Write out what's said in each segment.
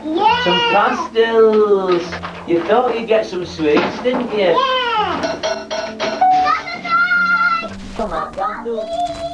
Yeah. Some pastels. You thought you'd get some sweets, didn't you? Yeah. Come on, candle.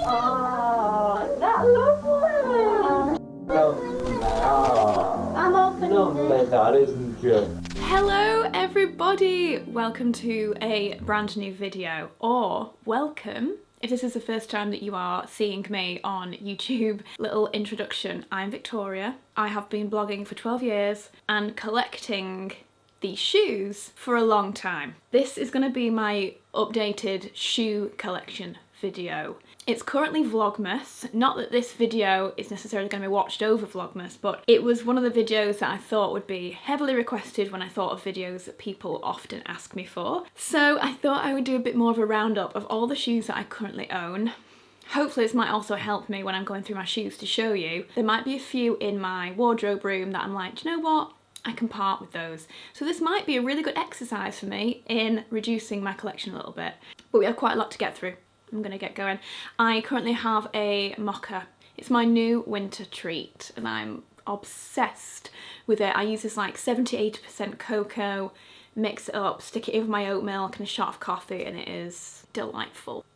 Oh, is that lovely? Oh, I'm opening lovely, that isn't it? Hello everybody! Welcome to a brand new video, or welcome if this is the first time that you are seeing me on YouTube. Little introduction, I'm Victoria. I have been blogging for 12 years and collecting these shoes for a long time. This is going to be my updated shoe collection video. It's currently Vlogmas. Not that this video is necessarily going to be watched over Vlogmas, but it was one of the videos that I thought would be heavily requested when I thought of videos that people often ask me for. So I thought I would do a bit more of a roundup of all the shoes that I currently own. Hopefully this might also help me when I'm going through my shoes to show you. There might be a few in my wardrobe room that I'm like, do you know what? I can part with those. So this might be a really good exercise for me in reducing my collection a little bit. But we have quite a lot to get through. I'm gonna get going. I currently have a mocha. It's my new winter treat and I'm obsessed with it. I use this like 70–80% cocoa, mix it up, stick it in with my oat milk and a shot of coffee, and it is delightful.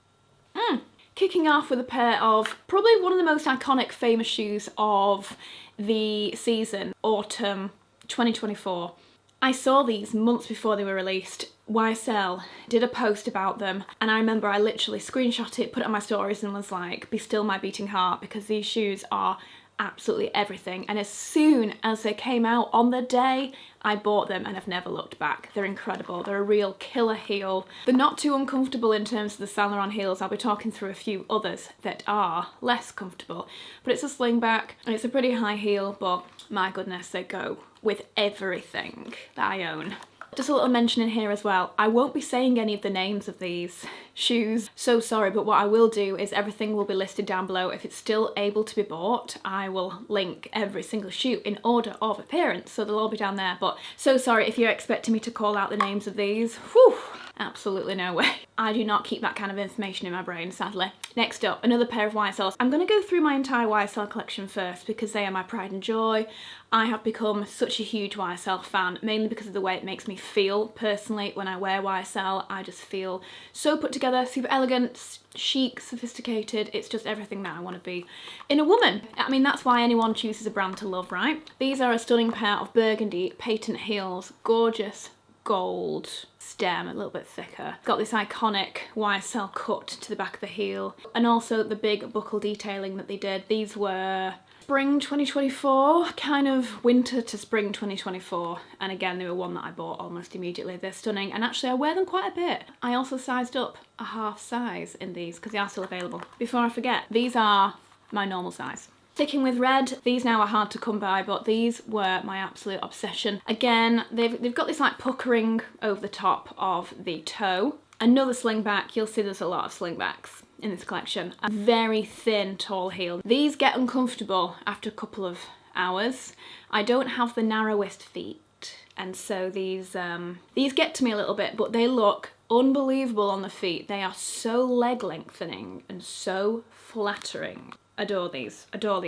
Kicking off with a pair of probably one of the most iconic famous shoes of the season, autumn 2024. I saw these months before they were released. YSL did a post about them and I remember I literally screenshot it, put it on my stories and was like, be still my beating heart, because these shoes are absolutely everything. And as soon as they came out on the day, I bought them and I've never looked back. They're incredible. They're a real killer heel. They're not too uncomfortable in terms of the Saint Laurent heels. I'll be talking through a few others that are less comfortable, but it's a slingback and it's a pretty high heel, but my goodness, they go with everything that I own. Just a little mention in here as well, I won't be saying any of the names of these shoes, so sorry, but what I will do is everything will be listed down below. If it's still able to be bought, I will link every single shoe in order of appearance, so they'll all be down there. But so sorry if you're expecting me to call out the names of these. Whew, absolutely no way. I do not keep that kind of information in my brain, sadly. Next up, another pair of YSLs. I'm going to go through my entire YSL collection first because they are my pride and joy. I have become such a huge YSL fan, mainly because of the way it makes me feel personally when I wear YSL. I just feel so put together, super elegant, chic, sophisticated. It's just everything that I want to be in a woman. I mean, that's why anyone chooses a brand to love, right? These are a stunning pair of burgundy patent heels, gorgeous gold stem, a little bit thicker. Got this iconic YSL cut to the back of the heel, and also the big buckle detailing that they did. These were spring 2024, kind of winter to spring 2024, and again they were one that I bought almost immediately. They're stunning and actually I wear them quite a bit. I also sized up a half size in these because they are still available. Before I forget, these are my normal size. Sticking with red, these now are hard to come by, but these were my absolute obsession. Again, they've got this like puckering over the top of the toe. Another slingback, you'll see there's a lot of slingbacks in this collection. A very thin, tall heel. These get uncomfortable after a couple of hours. I don't have the narrowest feet, and so these get to me a little bit, but they look unbelievable on the feet. They are so leg lengthening and so flattering. Adore these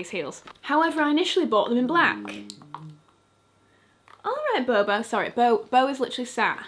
heels. However, I initially bought them in black. All right, Bobo. Sorry, Bo is literally sat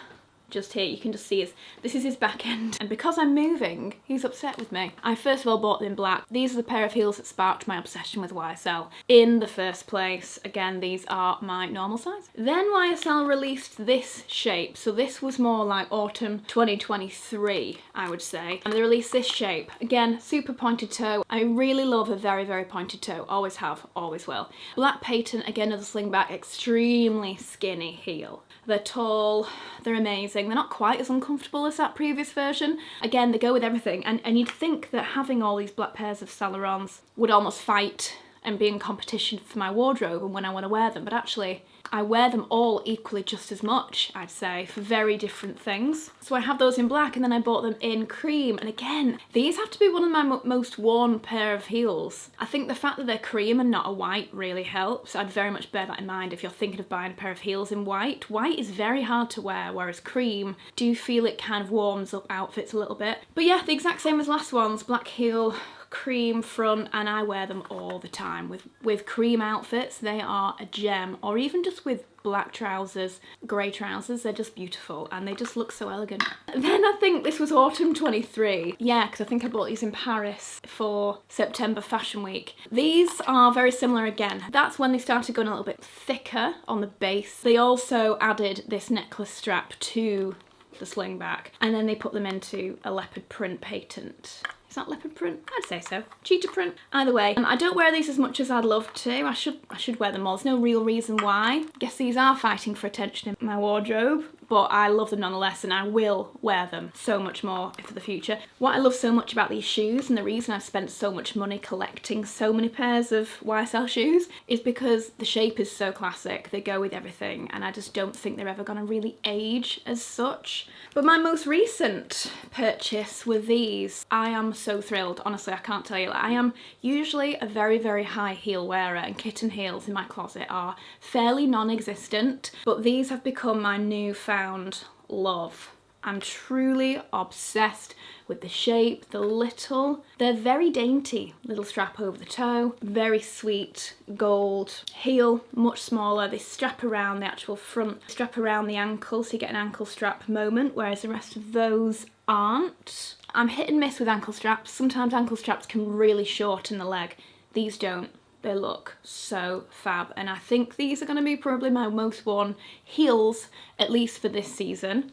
just here. You can just see this is his back end. And because I'm moving, he's upset with me. I first of all bought them in black. These are the pair of heels that sparked my obsession with YSL in the first place. Again, these are my normal size. Then YSL released this shape. So this was more like autumn 2023, I would say. And they released this shape. Again, super pointed toe. I really love a very, very pointed toe. Always have, always will. Black patent, again, another slingback, extremely skinny heel. They're tall, they're amazing. They're not quite as uncomfortable as that previous version. Again, they go with everything. And you'd think that having all these black pairs of Saint Laurents would almost fight and be in competition for my wardrobe and when I want to wear them. But actually, I wear them all equally just as much, I'd say, for very different things. So I have those in black and then I bought them in cream. And again, these have to be one of my most worn pair of heels. I think the fact that they're cream and not a white really helps. I'd very much bear that in mind if you're thinking of buying a pair of heels in white. White is very hard to wear, whereas cream, do you feel it kind of warms up outfits a little bit. But yeah, the exact same as last ones. Black heel, cream front, and I wear them all the time. With cream outfits, they are a gem, or even just with black trousers, grey trousers, they're just beautiful and they just look so elegant. Then I think this was autumn 23. Yeah, because I think I bought these in Paris for September Fashion Week. These are very similar again. That's when they started going a little bit thicker on the base. They also added this necklace strap to the sling back, and then they put them into a leopard print patent. Is that leopard print? I'd say so. Cheetah print. Either way, I don't wear these as much as I'd love to. I should wear them more. There's no real reason why. Guess these are fighting for attention in my wardrobe, but I love them nonetheless, and I will wear them so much more for the future. What I love so much about these shoes, and the reason I've spent so much money collecting so many pairs of YSL shoes, is because the shape is so classic. They go with everything, and I just don't think they're ever gonna really age as such. But my most recent purchase were these. I am so thrilled, honestly, I can't tell you. I am usually a very, very high heel wearer, and kitten heels in my closet are fairly non-existent, but these have become my newfound love. I'm truly obsessed with the shape, they're very dainty. Little strap over the toe, very sweet gold. Heel, much smaller. They strap around the actual front, strap around the ankle, so you get an ankle strap moment, whereas the rest of those aren't. I'm hit and miss with ankle straps. Sometimes ankle straps can really shorten the leg. These don't. They look so fab, and I think these are going to be probably my most worn heels, at least for this season.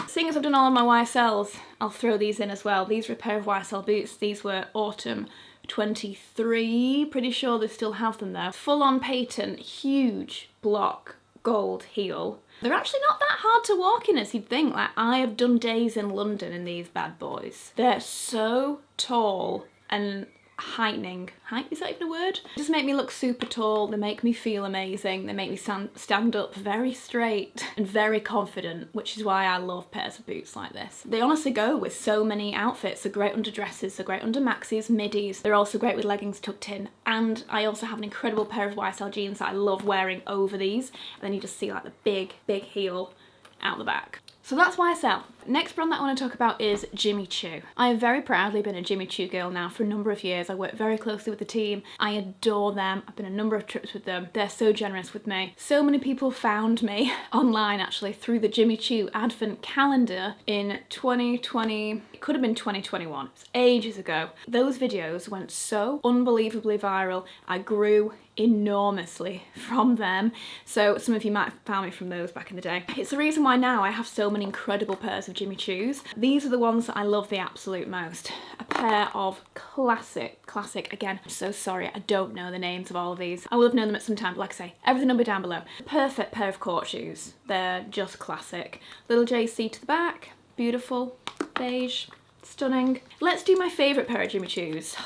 Seeing as I've done all of my YSLs, I'll throw these in as well. These are a pair of YSL boots. These were autumn 23. Pretty sure they still have them though. Full on patent, huge block gold heel. They're actually not that hard to walk in as you'd think. Like, I have done days in London in these bad boys. They're so tall and heightening. Height, is that even a word? They just make me look super tall. They make me feel amazing. They make me stand up very straight and very confident, which is why I love pairs of boots like this. They honestly go with so many outfits. They're great under dresses, they're great under maxis, middies. They're also great with leggings tucked in. And I also have an incredible pair of YSL jeans that I love wearing over these. And then you just see like the big, big heel out the back. So that's YSL. Next brand that I want to talk about is Jimmy Choo. I have very proudly been a Jimmy Choo girl now for a number of years. I work very closely with the team. I adore them. I've been on a number of trips with them. They're so generous with me. So many people found me online actually through the Jimmy Choo advent calendar in 2020. It could have been 2021. It's ages ago. Those videos went so unbelievably viral. I grew enormously from them. So some of you might have found me from those back in the day. It's the reason why now I have so many incredible pairs of Jimmy Choos. These are the ones that I love the absolute most. A pair of classic, again, I'm so sorry, I don't know the names of all of these. I will have known them at some time, but like I say, everything will be down below. Perfect pair of court shoes. They're just classic. Little JC to the back, beautiful, beige, stunning. Let's do my favourite pair of Jimmy Choos.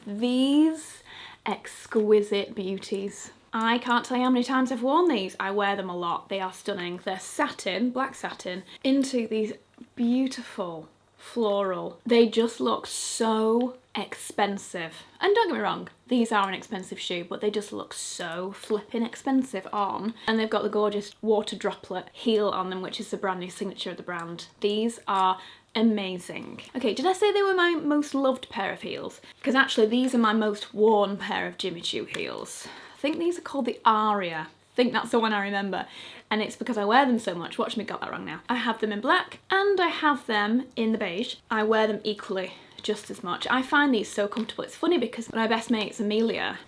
These exquisite beauties. I can't tell you how many times I've worn these. I wear them a lot. They are stunning. They're satin, black satin, into these beautiful floral. They just look so expensive. And don't get me wrong, these are an expensive shoe, but they just look so flipping expensive on. And they've got the gorgeous water droplet heel on them, which is the brand new signature of the brand. These are amazing. Okay, did I say they were my most loved pair of heels? Because actually these are my most worn pair of Jimmy Choo heels. I think these are called the Aria. I think that's the one I remember. And it's because I wear them so much. Watch me got that wrong now. I have them in black and I have them in the beige. I wear them equally, just as much. I find these so comfortable. It's funny because my best mate's Amelia,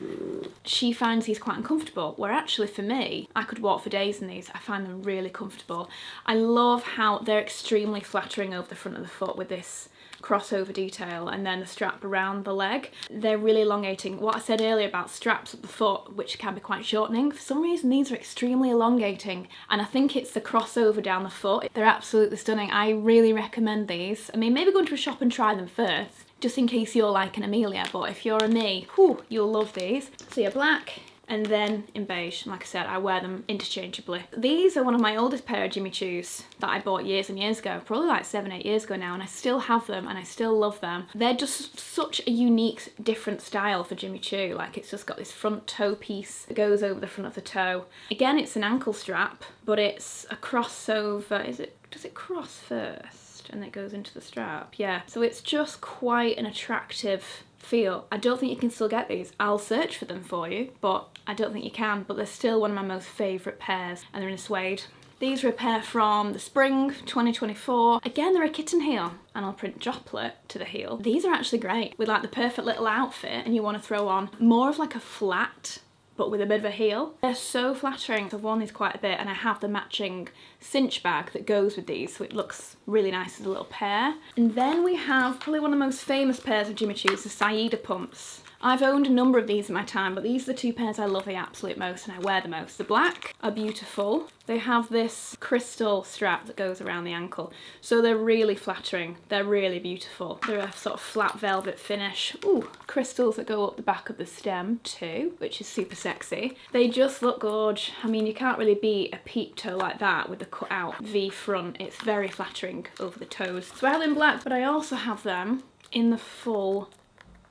she finds these quite uncomfortable, where actually for me, I could walk for days in these. I find them really comfortable. I love how they're extremely flattering over the front of the foot with this crossover detail and then the strap around the leg. They're really elongating. What I said earlier about straps at the foot, which can be quite shortening, for some reason these are extremely elongating, and I think it's the crossover down the foot. They're absolutely stunning. I really recommend these. I mean, maybe go into a shop and try them first, just in case you're like an Amelia, but if you're a me, whew, you'll love these. So you're black, and then in beige. And like I said, I wear them interchangeably. These are one of my oldest pair of Jimmy Choos that I bought years and years ago, probably like 7-8 years ago now, and I still have them and I still love them. They're just such a unique, different style for Jimmy Choo. Like, it's just got this front toe piece that goes over the front of the toe. Again, it's an ankle strap, but it's a crossover. Does it cross first? and it goes into the strap. Yeah, so it's just quite an attractive feel. I don't think you can still get these. I'll search for them for you, but I don't think you can. But they're still one of my most favourite pairs, and they're in a suede. These are a pair from the spring 2024. Again, they're a kitten heel, and I'll print droplet to the heel. These are actually great with like the perfect little outfit, and you want to throw on more of like a flat, but with a bit of a heel. They're so flattering. So I've worn these quite a bit, and I have the matching cinch bag that goes with these, so it looks really nice as a little pair. And then we have probably one of the most famous pairs of Jimmy Choo's, the Saida pumps. I've owned a number of these in my time, but these are the two pairs I love the absolute most and I wear the most. The black are beautiful. They have this crystal strap that goes around the ankle, so they're really flattering. They're really beautiful. They're a sort of flat velvet finish. Ooh, crystals that go up the back of the stem too, which is super sexy. They just look gorge. I mean, you can't really beat a peep toe like that with the cut out V front. It's very flattering over the toes. So I have them in black, but I also have them in the full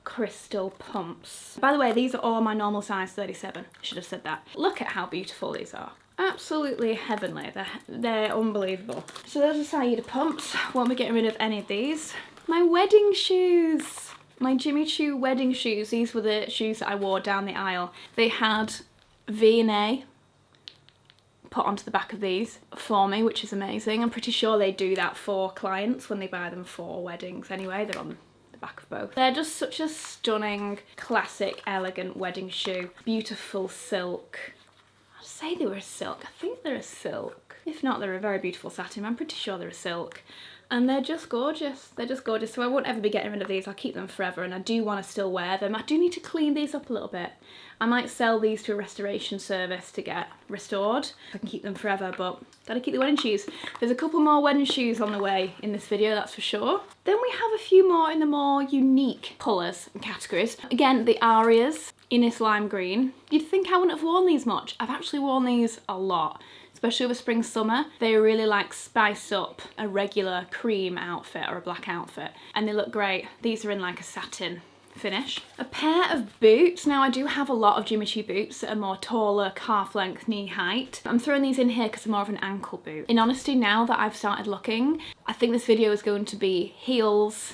crystal pumps. By the way, these are all my normal size 37. I should have said that. Look at how beautiful these are. Absolutely heavenly. They're unbelievable. So those are Saida pumps. Won't be getting rid of any of these. My wedding shoes. My Jimmy Choo wedding shoes. These were the shoes that I wore down the aisle. They had V&A put onto the back of these for me, which is amazing. I'm pretty sure they do that for clients when they buy them for weddings anyway. They're on back of both. They're just such a stunning, classic, elegant wedding shoe. Beautiful silk. I'd say they were a silk. I think they're a silk. If not, they're a very beautiful satin. I'm pretty sure they're a silk. And they're just gorgeous. They're just gorgeous. So I won't ever be getting rid of these. I'll keep them forever, and I do want to still wear them. I do need to clean these up a little bit. I might sell these to a restoration service to get restored. I can keep them forever, but gotta keep the wedding shoes. There's a couple more wedding shoes on the way in this video, that's for sure. Then we have a few more in the more unique colours and categories. Again, the Arias in this lime green. You'd think I wouldn't have worn these much. I've actually worn these a lot, especially over spring summer. They really like spice up a regular cream outfit or a black outfit, and they look great. These are in like a satin finish. A pair of boots. Now I do have a lot of Jimmy Choo boots that are more taller, calf length, knee height. I'm throwing these in here because they're more of an ankle boot. In honesty, now that I've started looking, I think this video is going to be heels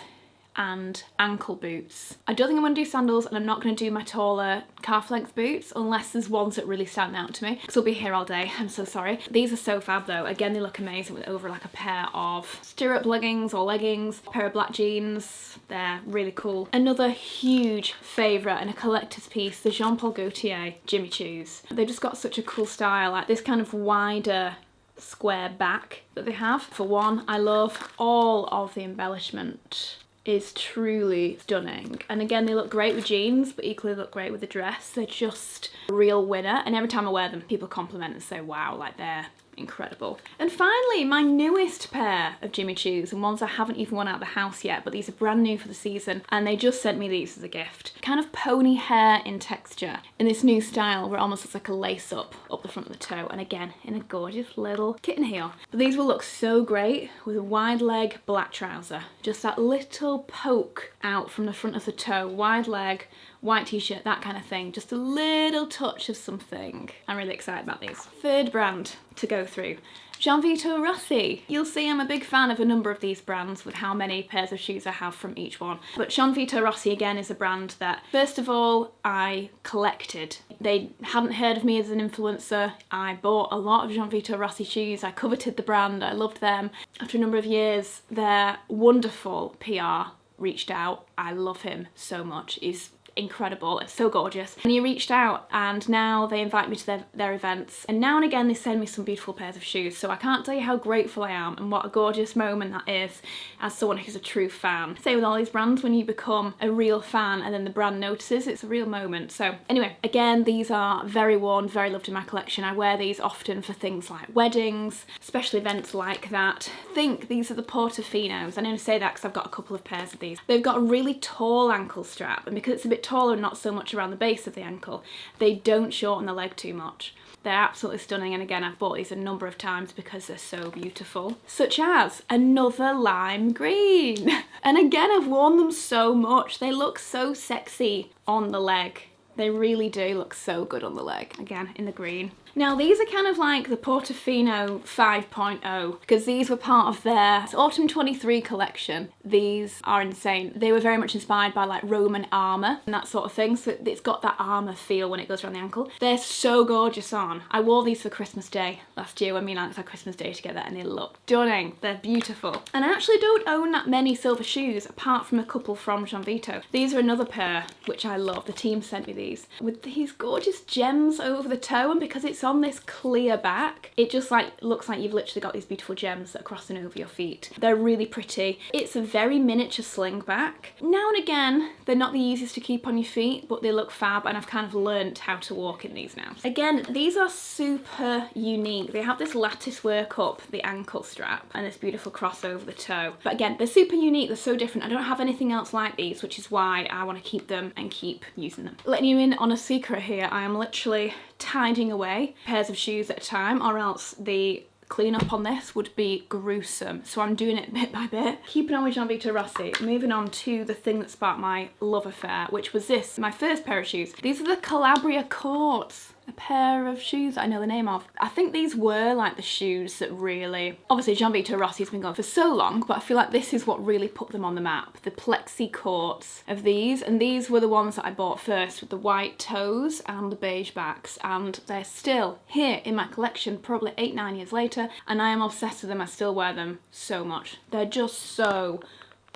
and ankle boots. I don't think I'm going to do sandals, and I'm not going to do my taller calf length boots unless there's ones that really stand out to me, because we'll be here all day. I'm so sorry. These are so fab though. Again, they look amazing with over like a pair of stirrup leggings or leggings, a pair of black jeans. They're really cool. Another huge favourite and a collector's piece, the Jean Paul Gaultier Jimmy Choos. They've just got such a cool style, like this kind of wider square back that they have. For one, I love all of the embellishment. Is truly stunning, and again they look great with jeans but equally look great with a dress. They're just a real winner, and every time I wear them people compliment and say wow, like they're incredible. And finally, my newest pair of Jimmy Choos, and ones I haven't even worn out of the house yet, but these are brand new for the season, and they just sent me these as a gift. Kind of pony hair in texture in this new style where it almost looks like a lace up the front of the toe, and again in a gorgeous little kitten heel. But these will look so great with a wide leg black trouser, just that little poke out from the front of the toe, wide leg, white t-shirt, that kind of thing. Just a little touch of something. I'm really excited about these. Third brand to go through, Gianvito Rossi. You'll see I'm a big fan of a number of these brands with how many pairs of shoes I have from each one. But Gianvito Rossi again is a brand that first of all I collected. They hadn't heard of me as an influencer. I bought a lot of Gianvito Rossi shoes. I coveted the brand. I loved them. After a number of years, their wonderful PR reached out. I love him so much. He's incredible, it's so gorgeous, and he reached out, and now they invite me to their events, and now and again they send me some beautiful pairs of shoes. So I can't tell you how grateful I am and what a gorgeous moment that is as someone who's a true fan. Say with all these brands, when you become a real fan and then the brand notices, it's a real moment. So anyway, again, these are very worn, very loved in my collection. I wear these often for things like weddings, special events like that. Think these are the Portofinos. I only say that because I've got a couple of pairs of these. They've got a really tall ankle strap, and because it's a bit taller and not so much around the base of the ankle, they don't shorten the leg too much. They're absolutely stunning, and again I've bought these a number of times because they're so beautiful. Such as another lime green. And again I've worn them so much. They look so sexy on the leg. They really do look so good on the leg. Again, in the green. Now these are kind of like the Portofino 5.0 because these were part of their Autumn 23 collection. These are insane. They were very much inspired by like Roman armour and that sort of thing, so it's got that armour feel when it goes around the ankle. They're so gorgeous on. I wore these for Christmas Day last year when me and Alex had Christmas Day together and they look stunning. They're beautiful. And I actually don't own that many silver shoes apart from a couple from Gianvito. These are another pair which I love. The team sent me these with these gorgeous gems over the toe, and because it's on this clear back, it just like looks like you've literally got these beautiful gems that are crossing over your feet. They're really pretty. It's a very miniature sling back. Now and again, they're not the easiest to keep on your feet, but they look fab, and I've kind of learnt how to walk in these now. Again, these are super unique. They have this lattice work up the ankle strap and this beautiful cross over the toe. But again, they're super unique. They're so different. I don't have anything else like these, which is why I want to keep them and keep using them. Letting you in on a secret here, I am literally tidying away pairs of shoes at a time, or else the cleanup on this would be gruesome. So I'm doing it bit by bit. Keeping on with Gianvito Rossi, moving on to the thing that sparked my love affair, which was this, my first pair of shoes. These are the Calabria Courts. A pair of shoes that I know the name of. I think these were like the shoes that really, obviously Gianvito Rossi's been going for so long, but I feel like this is what really put them on the map. The Plexi courts of these, and these were the ones that I bought first with the white toes and the beige backs, and they're still here in my collection probably 8-9 years later, and I am obsessed with them. I still wear them so much. They're just so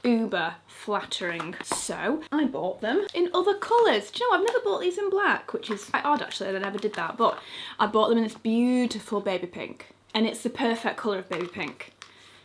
uber flattering. So I bought them in other colours. Do you know, I've never bought these in black, which is quite odd actually, I never did that, but I bought them in this beautiful baby pink, and it's the perfect colour of baby pink.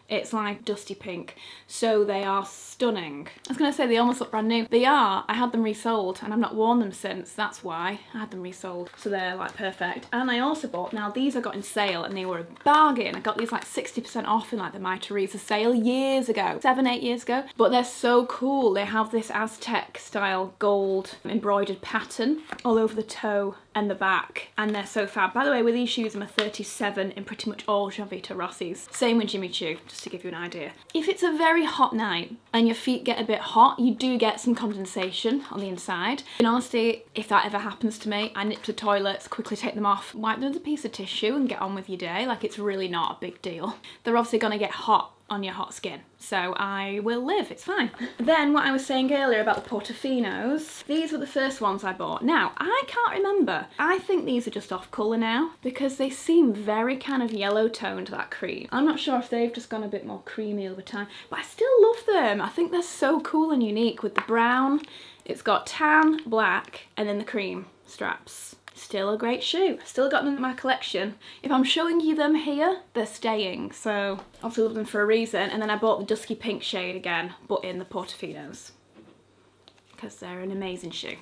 It's like dusty pink, so they are stunning. I was going to say they almost look brand new. They are. I had them resold and I've not worn them since. That's why I had them resold. So they're like perfect. And I also bought, now these I got in sale and they were a bargain. I got these like 60% off in like the My Teresa sale years ago, 7-8 years ago. But they're so cool. They have this Aztec style gold embroidered pattern all over the toe and the back, and they're so fab. By the way, with these shoes I'm a 37 in pretty much all Gianvito Rossi's. Same with Jimmy Choo, just to give you an idea. If it's a very hot night and your feet get a bit hot, you do get some condensation on the inside. In honesty, if that ever happens to me, I nip to the toilets, quickly take them off, wipe them with a piece of tissue and get on with your day. Like, it's really not a big deal. They're obviously gonna get hot on your hot skin, so I will live, it's fine. Then what I was saying earlier about the Portofinos, these were the first ones I bought. Now, I can't remember. I think these are just off colour now because they seem very kind of yellow toned, that cream. I'm not sure if they've just gone a bit more creamy over time, but I still love them. I think they're so cool and unique with the brown. It's got tan, black, and then the cream straps. Still a great shoe. Still got them in my collection. If I'm showing you them here, they're staying, so obviously love them for a reason. And then I bought the dusky pink shade again, but in the Portofinos, because they're an amazing shoe.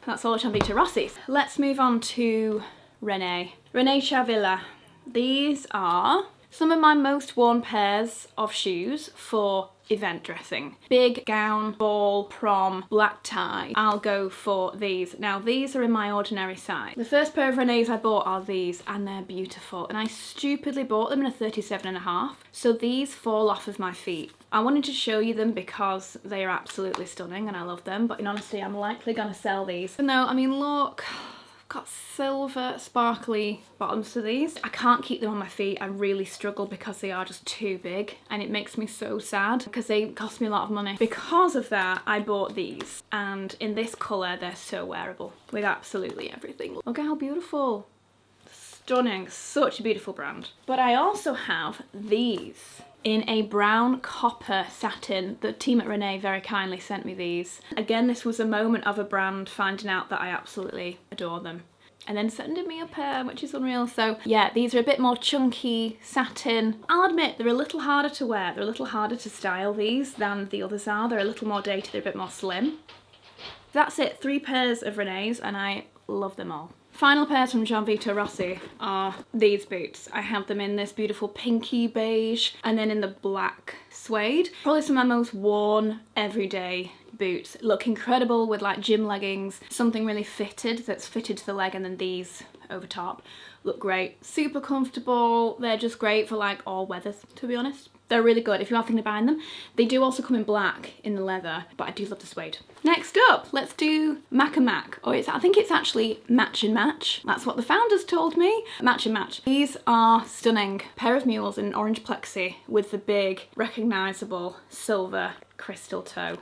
That's all Gianvito Rossi's. Let's move on to Rene Caovilla. These are some of my most worn pairs of shoes for event dressing. Big gown, ball, prom, black tie. I'll go for these. Now these are in my ordinary size. The first pair of Rene's I bought are these, and they're beautiful. And I stupidly bought them in a 37.5. So these fall off of my feet. I wanted to show you them because they are absolutely stunning and I love them. But in honesty, I'm likely gonna sell these. And no, I mean, look. Got silver sparkly bottoms to these. I can't keep them on my feet. I really struggle because they are just too big, and it makes me so sad because they cost me a lot of money. Because of that, I bought these, and in this colour they're so wearable with absolutely everything. Look at how beautiful. Stunning. Such a beautiful brand. But I also have these in a brown copper satin. The team at Rene very kindly sent me these. Again, this was a moment of a brand finding out that I absolutely adore them and then sending me a pair, which is unreal. So yeah, these are a bit more chunky satin. I'll admit they're a little harder to wear. They're a little harder to style, these, than the others are. They're a little more dated, they're a bit more slim. That's it, 3 pairs of Rene's, and I love them all. Final pairs from Gianvito Rossi are these boots. I have them in this beautiful pinky beige and then in the black suede. Probably some of my most worn everyday boots. Look incredible with like gym leggings, something really fitted that's fitted to the leg, and then these over top. look great. Super comfortable. They're just great for like all weathers, to be honest. They're really good if you are thinking of buying them. They do also come in black in the leather, but I do love the suede. Next up, let's do Mach Mach. Or I think it's actually Match and Match. That's what the founders told me. Match and Match. These are stunning. Pair of mules in orange plexi with the big, recognisable silver crystal toe.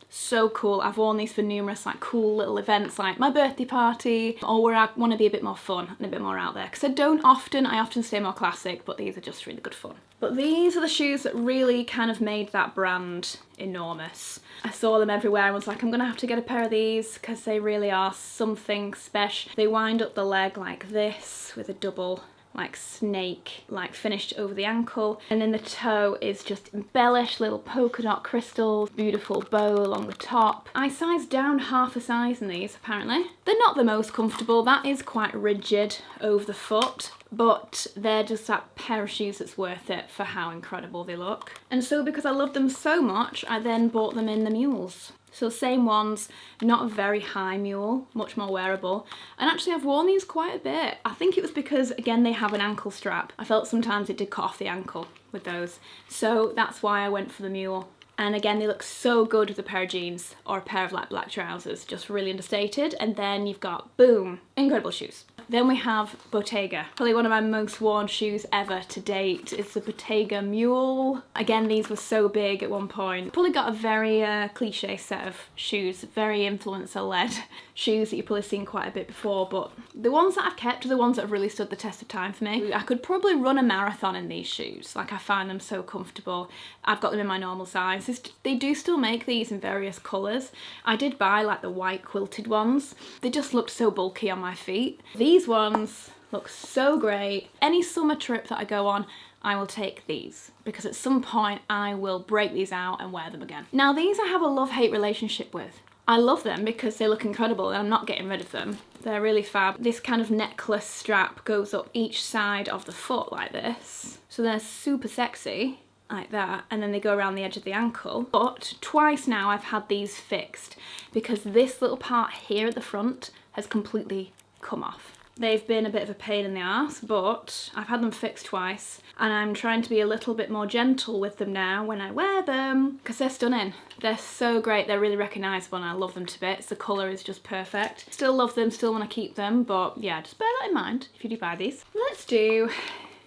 So cool. I've worn these for numerous like cool little events like my birthday party or where I want to be a bit more fun and a bit more out there, because I often stay more classic, but these are just really good fun. But these are the shoes that really kind of made that brand enormous. I saw them everywhere and was like, I'm gonna have to get a pair of these because they really are something special. They wind up the leg like this with a double like snake like finished over the ankle, and then the toe is just embellished, little polka dot crystals, beautiful bow along the top. I sized down half a size in these apparently. They're not the most comfortable, that is quite rigid over the foot, but they're just that pair of shoes that's worth it for how incredible they look. And so because I love them so much, I then bought them in the mules. So same ones, not a very high mule, much more wearable. And actually I've worn these quite a bit. I think it was because, again, they have an ankle strap. I felt sometimes it did cut off the ankle with those. So that's why I went for the mule. And again, they look so good with a pair of jeans or a pair of like black trousers, just really understated. And then you've got, boom, incredible shoes. Then we have Bottega. Probably one of my most worn shoes ever to date. It's the Bottega Mule. Again, these were so big at one point. Probably got a very cliche set of shoes, very influencer-led shoes that you've probably seen quite a bit before, but the ones that I've kept are the ones that have really stood the test of time for me. I could probably run a marathon in these shoes. Like, I find them so comfortable. I've got them in my normal size. They do still make these in various colours. I did buy like the white quilted ones. They just looked so bulky on my feet. These ones look so great. Any summer trip that I go on, I will take these because at some point I will break these out and wear them again. Now these I have a love-hate relationship with. I love them because they look incredible and I'm not getting rid of them. They're really fab. This kind of necklace strap goes up each side of the foot like this. So they're super sexy. Like that, and then they go around the edge of the ankle. But twice now I've had these fixed because this little part here at the front has completely come off. They've been a bit of a pain in the ass, but I've had them fixed twice and I'm trying to be a little bit more gentle with them now when I wear them because they're stunning. They're so great, they're really recognisable and I love them to bits. The colour is just perfect. Still love them, still want to keep them, but yeah, just bear that in mind if you do buy these. Let's do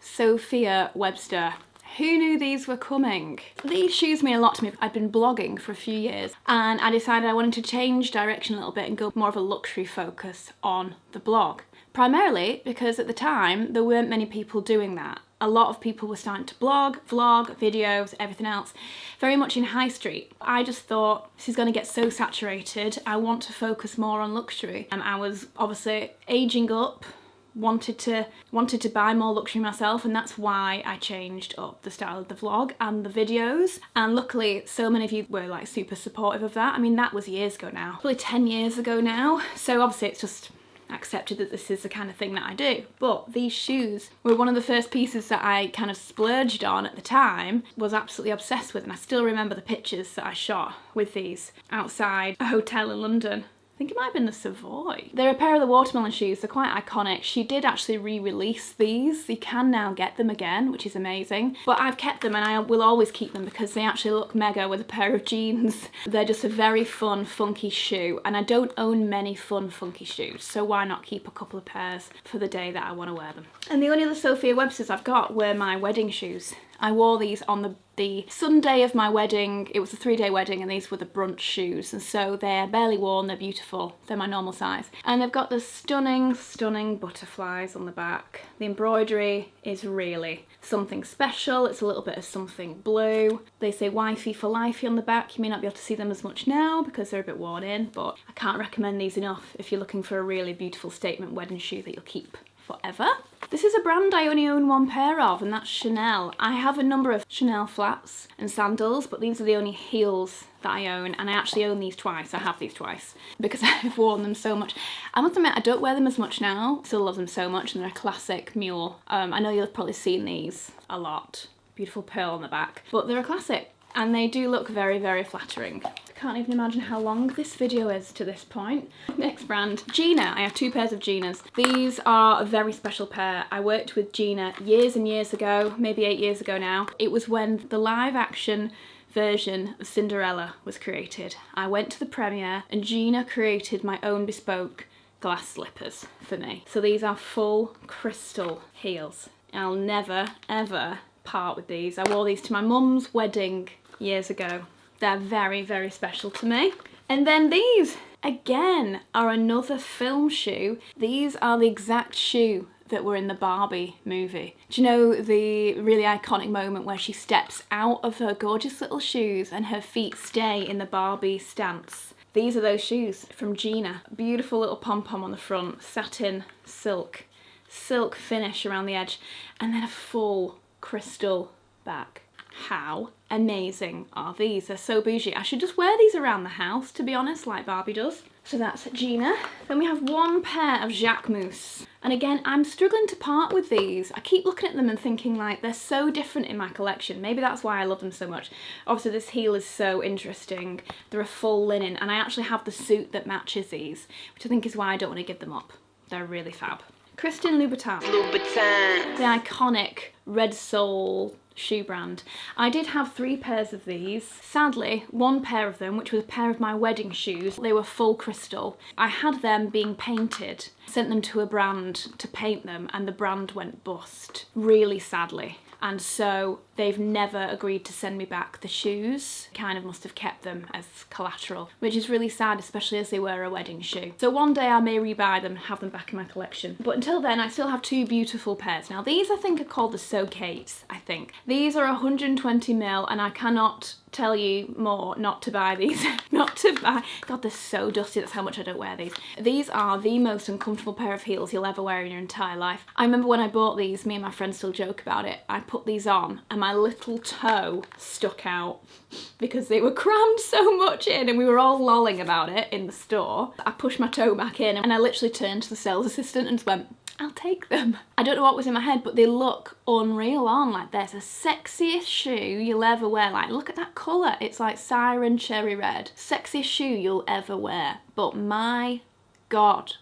Sophia Webster. Who knew these were coming? These shoes mean a lot to me. I've been blogging for a few years and I decided I wanted to change direction a little bit and go more of a luxury focus on the blog. Primarily because at the time there weren't many people doing that. A lot of people were starting to blog, vlog, videos, everything else, very much in high street. I just thought this is going to get so saturated. I want to focus more on luxury. And I was obviously aging up, wanted to buy more luxury myself, and that's why I changed up the style of the vlog and the videos. And luckily so many of you were like super supportive of that. I mean, that was years ago now, probably 10 years ago now. So obviously it's just accepted that this is the kind of thing that I do. But these shoes were one of the first pieces that I kind of splurged on at the time, was absolutely obsessed with, and I still remember the pictures that I shot with these outside a hotel in London. I think it might have been the Savoy. They're a pair of the watermelon shoes. They're quite iconic. She did actually re-release these. You can now get them again, which is amazing. But I've kept them and I will always keep them because they actually look mega with a pair of jeans. They're just a very fun, funky shoe. And I don't own many fun, funky shoes. So why not keep a couple of pairs for the day that I want to wear them? And the only other Sophia Websters I've got were my wedding shoes. I wore these on the Sunday of my wedding. It was a 3-day wedding and these were the brunch shoes, and so they're barely worn, they're beautiful, they're my normal size. And they've got the stunning, stunning butterflies on the back. The embroidery is really something special. It's a little bit of something blue. They say wifey for lifey on the back. You may not be able to see them as much now because they're a bit worn in, but I can't recommend these enough if you're looking for a really beautiful statement wedding shoe that you'll keep forever. This is a brand I only own one pair of, and that's Chanel. I have a number of Chanel flats and sandals, but these are the only heels that I own, and I actually own these twice. I have these twice because I've worn them so much. I must admit, I don't wear them as much now. Still love them so much, and they're a classic mule. I know you'll have probably seen these a lot. Beautiful pearl on the back, but they're a classic. and they do look very, very flattering. I can't even imagine how long this video is to this point. Next brand, Gina. I have 2 pairs of Ginas. These are a very special pair. I worked with Gina years and years ago, maybe 8 years ago now. It was when the live action version of Cinderella was created. I went to the premiere and Gina created my own bespoke glass slippers for me. So these are full crystal heels. I'll never, ever part with these. I wore these to my mum's wedding years ago. They're very, very special to me. And then these, again, are another film shoe. These are the exact shoe that were in the Barbie movie. Do you know the really iconic moment where she steps out of her gorgeous little shoes and her feet stay in the Barbie stance? These are those shoes from Gina. Beautiful little pom-pom on the front, satin, silk finish around the edge, and then a full crystal back. How amazing are these? They're so bougie. I should just wear these around the house, to be honest, like Barbie does. So that's Gina. Then we have 1 pair of Jacquemus. And again, I'm struggling to part with these. I keep looking at them and thinking like they're so different in my collection. Maybe that's why I love them so much. Obviously this heel is so interesting. They're a full linen and I actually have the suit that matches these, which I think is why I don't want to give them up. They're really fab. Christian Louboutin. The iconic red sole shoe brand. I did have 3 pairs of these. Sadly, 1 pair of them, which was a pair of my wedding shoes, they were full crystal. I had them being painted, sent them to a brand to paint them, and the brand went bust, really sadly. And so they've never agreed to send me back the shoes. Kind of must have kept them as collateral, which is really sad, especially as they were a wedding shoe. So one day I may rebuy them and have them back in my collection. But until then, I still have 2 beautiful pairs. Now these I think are called the So-Kates, I think. These are 120ml and I cannot tell you more not to buy these. Not to buy. God, they're so dusty, that's how much I don't wear these. These are the most uncomfortable pair of heels you'll ever wear in your entire life. I remember when I bought these, me and my friends still joke about it, I put these on and my little toe stuck out because they were crammed so much in and we were all lolling about it in the store. I pushed my toe back in and I literally turned to the sales assistant and just went, I'll take them. I don't know what was in my head, but they look unreal on. Like, there's the sexiest shoe you'll ever wear. Like, look at that colour. It's like siren cherry red. Sexiest shoe you'll ever wear. But my God,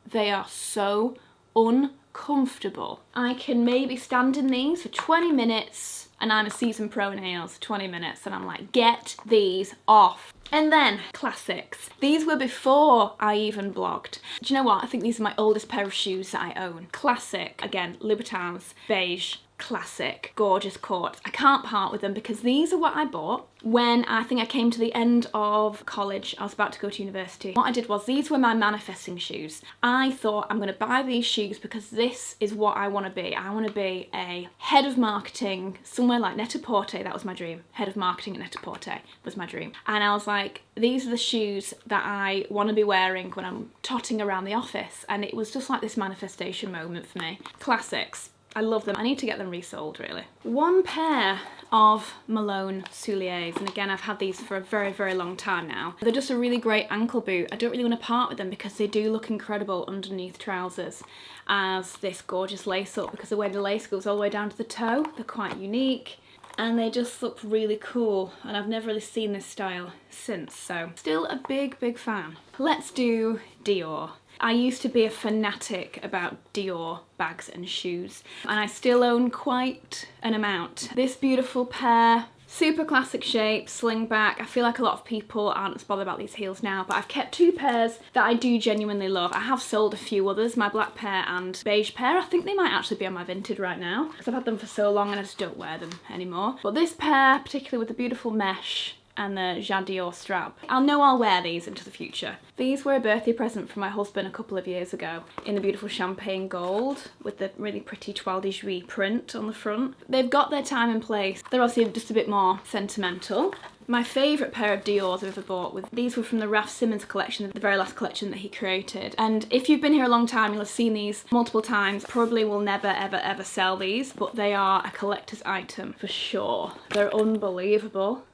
they are so uncomfortable. I can maybe stand in these for 20 minutes and I'm a seasoned pro in heels, 20 minutes, and I'm like, get these off. And then classics. These were before I even blogged. Do you know what? I think these are my oldest pair of shoes that I own. Classic, again, Louboutins, beige, classic, gorgeous court. I can't part with them because these are what I bought when I think I came to the end of college. I was about to go to university. What I did was, these were my manifesting shoes. I thought, I'm going to buy these shoes because this is what I want to be. I want to be a head of marketing somewhere like Net-a-Porter. That was my dream. Head of marketing at Net-a-Porter was my dream. And I was like, these are the shoes that I want to be wearing when I'm trotting around the office. And it was just like this manifestation moment for me. Classics. I love them. I need to get them resold, really. 1 pair of Malone Souliers, and again, I've had these for a very, very long time now. They're just a really great ankle boot. I don't really want to part with them because they do look incredible underneath trousers as this gorgeous lace up, because the way the lace goes all the way down to the toe, they're quite unique. And they just look really cool, and I've never really seen this style since, so still a big, big fan. Let's do Dior. I used to be a fanatic about Dior bags and shoes, and I still own quite an amount. This beautiful pair, super classic shape, sling back. I feel like a lot of people aren't as bothered about these heels now, but I've kept 2 pairs that I do genuinely love. I have sold a few others, my black pair and beige pair. I think they might actually be on my Vinted right now because I've had them for so long and I just don't wear them anymore. But this pair, particularly with the beautiful mesh and the Jean Dior strap, I'll wear these into the future. These were a birthday present from my husband a couple of years ago in the beautiful champagne gold with the really pretty Toile de Juillet print on the front. They've got their time and place. They're obviously just a bit more sentimental. My favourite pair of Dior's I've ever bought, these were from the Raf Simons collection, the very last collection that he created. And if you've been here a long time, you'll have seen these multiple times. Probably will never, ever, ever sell these, but they are a collector's item for sure. They're unbelievable.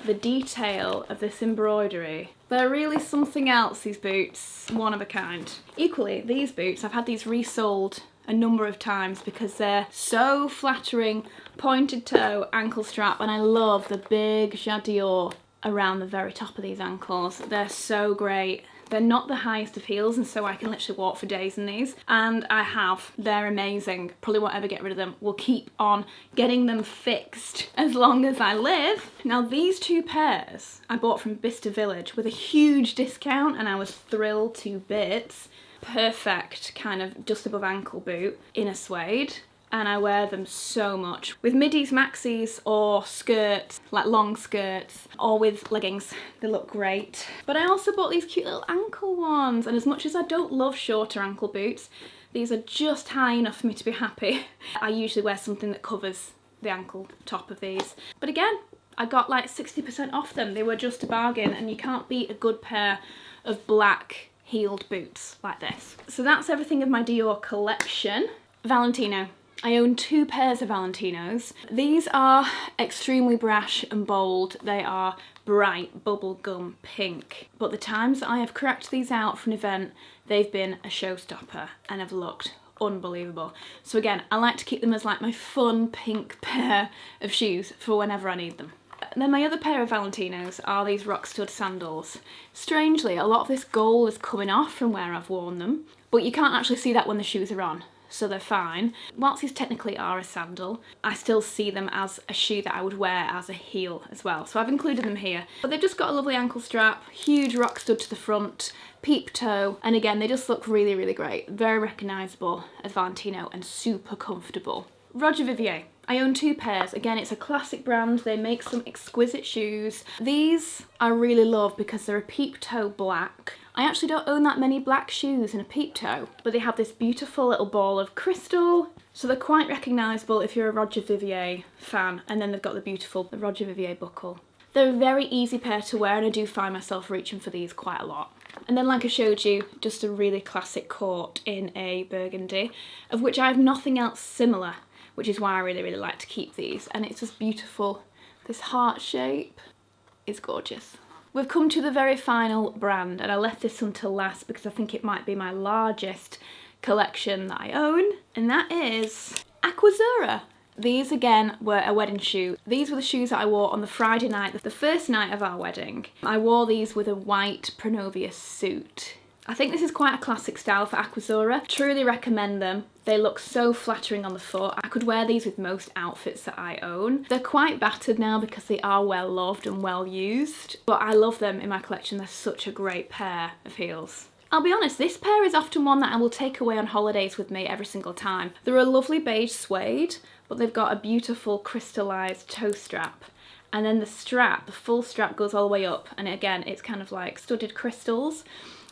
The detail of this embroidery. They're really something else, these boots. One of a kind. Equally, these boots, I've had these resold a number of times because they're so flattering, pointed toe ankle strap, and I love the big Dior around the very top of these ankles. They're so great. They're not the highest of heels, and so I can literally walk for days in these, and I have. They're amazing. Probably won't ever get rid of them. We'll keep on getting them fixed as long as I live. Now these two pairs I bought from Bicester Village with a huge discount, and I was thrilled to bits. Perfect kind of just above ankle boot in a suede. And I wear them so much with middies, maxis, or skirts, like long skirts, or with leggings. They look great. But I also bought these cute little ankle ones, and as much as I don't love shorter ankle boots, these are just high enough for me to be happy. I usually wear something that covers the ankle top of these. But again, I got like 60% off them. They were just a bargain, and you can't beat a good pair of black heeled boots like this. So that's everything of my Dior collection. Valentino. I own two pairs of Valentinos. These are extremely brash and bold. They are bright bubblegum pink. But the times that I have cracked these out for an event, they've been a showstopper and have looked unbelievable. So again, I like to keep them as like my fun pink pair of shoes for whenever I need them. And then my other pair of Valentinos are these rock stud sandals. Strangely, a lot of this gold is coming off from where I've worn them, but you can't actually see that when the shoes are on. So they're fine. Whilst these technically are a sandal, I still see them as a shoe that I would wear as a heel as well. So I've included them here. But they've just got a lovely ankle strap, huge rock stud to the front, peep toe, and again, they just look really, really great. Very recognisable as Valentino and super comfortable. Roger Vivier. I own two pairs. Again, it's a classic brand. They make some exquisite shoes. These I really love because they're a peep toe black. I actually don't own that many black shoes in a peep toe, but they have this beautiful little ball of crystal. So they're quite recognisable if you're a Roger Vivier fan. And then they've got the beautiful Roger Vivier buckle. They're a very easy pair to wear, and I do find myself reaching for these quite a lot. And then, like I showed you, just a really classic court in a burgundy, of which I have nothing else similar, which is why I really, really like to keep these. And it's just beautiful. This heart shape is gorgeous. We've come to the very final brand, and I left this until last because I think it might be my largest collection that I own, and that is Aquazzura. These again were a wedding shoe. These were the shoes that I wore on the Friday night, the first night of our wedding. I wore these with a white Pronovius suit. I think this is quite a classic style for Aquazzura. Truly recommend them. They look so flattering on the foot. I could wear these with most outfits that I own. They're quite battered now because they are well loved and well used, but I love them in my collection. They're such a great pair of heels. I'll be honest, this pair is often one that I will take away on holidays with me every single time. They're a lovely beige suede, but they've got a beautiful crystallized toe strap. And then the strap, the full strap goes all the way up, and again, it's kind of like studded crystals.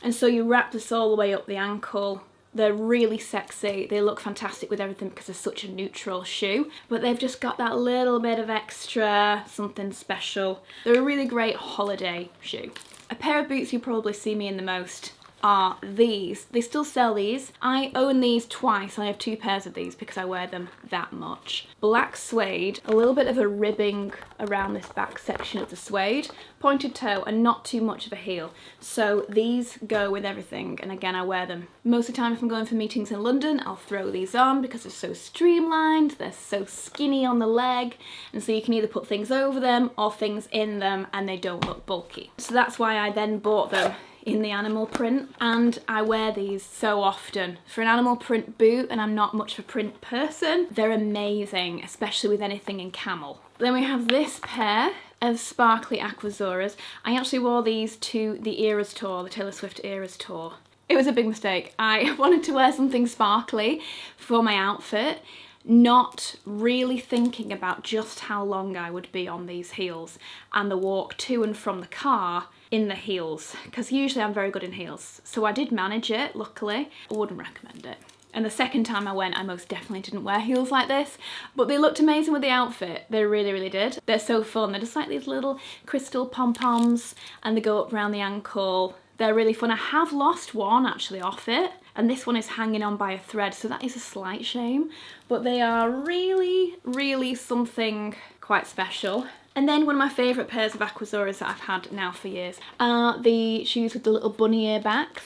And so you wrap this all the way up the ankle. They're really sexy. They look fantastic with everything because they're such a neutral shoe, but they've just got that little bit of extra something special. They're a really great holiday shoe. A pair of boots you probably see me in the most are these. They still sell these. I own these twice. I have two pairs of these because I wear them that much. Black suede, a little bit of a ribbing around this back section of the suede, pointed toe, and not too much of a heel. So these go with everything, and again, I wear them. Most of the time if I'm going for meetings in London, I'll throw these on because they're so streamlined, they're so skinny on the leg, and so you can either put things over them or things in them and they don't look bulky. So that's why I then bought them in the animal print, and I wear these so often. For an animal print boot, and I'm not much of a print person, they're amazing, especially with anything in camel. Then we have this pair of sparkly Aquazzuras. I actually wore these to the Eras tour, the Taylor Swift Eras tour. It was a big mistake. I wanted to wear something sparkly for my outfit, not really thinking about just how long I would be on these heels and the walk to and from the car in the heels, because usually I'm very good in heels. So I did manage it, luckily. I wouldn't recommend it. And the second time I went, I most definitely didn't wear heels like this, but they looked amazing with the outfit. They really, really did. They're so fun. They're just like these little crystal pom-poms, and they go up around the ankle. They're really fun. I have lost one actually off it, and this one is hanging on by a thread, so that is a slight shame, but they are really, really something quite special. And then one of my favourite pairs of Aquazzuras that I've had now for years are the shoes with the little bunny ear backs.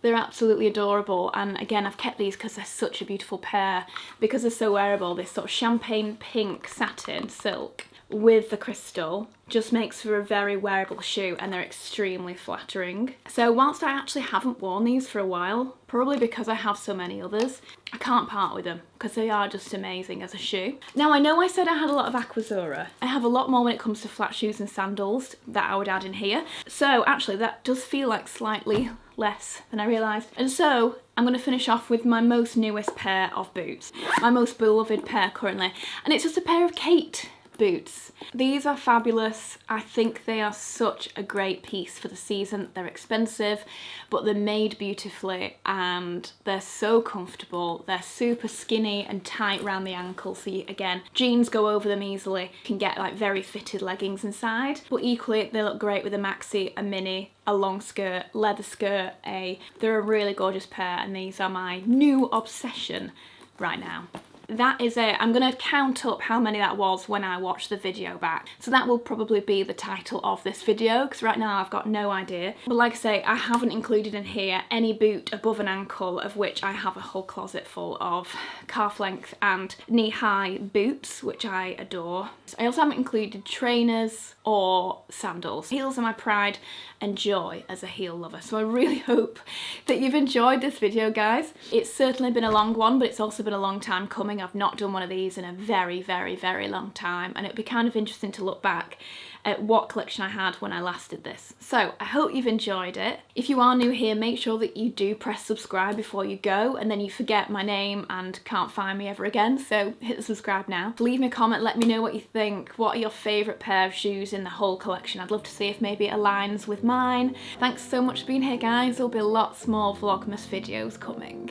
They're absolutely adorable, and again I've kept these because they're such a beautiful pair, because they're so wearable. This sort of champagne pink satin silk with the crystal just makes for a very wearable shoe, and they're extremely flattering. So whilst I actually haven't worn these for a while, probably because I have so many others, I can't part with them because they are just amazing as a shoe. Now I know I said I had a lot of Aquazzura. I have a lot more when it comes to flat shoes and sandals that I would add in here. So actually that does feel like slightly less than I realised. And so I'm going to finish off with my most newest pair of boots. My most beloved pair currently. And it's just a pair of Khaite boots. These are fabulous. I think they are such a great piece for the season. They're expensive, but they're made beautifully and they're so comfortable. They're super skinny and tight around the ankle, so again, jeans go over them easily. You can get like very fitted leggings inside, but equally they look great with a maxi, a mini, a long skirt, leather skirt, they're a really gorgeous pair, and these are my new obsession right now. That is it. I'm going to count up how many that was when I watch the video back. So that will probably be the title of this video, because right now I've got no idea. But like I say, I haven't included in here any boot above an ankle, of which I have a whole closet full of calf length and knee-high boots, which I adore. So I also haven't included trainers or sandals. Heels are my pride and joy as a heel lover. So I really hope that you've enjoyed this video, guys. It's certainly been a long one, but it's also been a long time coming. I've not done one of these in a very, very, very long time, and it'd be kind of interesting to look back at what collection I had when I last did this. So I hope you've enjoyed it. If you are new here, make sure that you do press subscribe before you go, and then you forget my name and can't find me ever again, so hit the subscribe now. Leave me a comment, let me know what you think. What are your favourite pair of shoes in the whole collection? I'd love to see if maybe it aligns with mine. Thanks so much for being here, guys. There'll be lots more Vlogmas videos coming.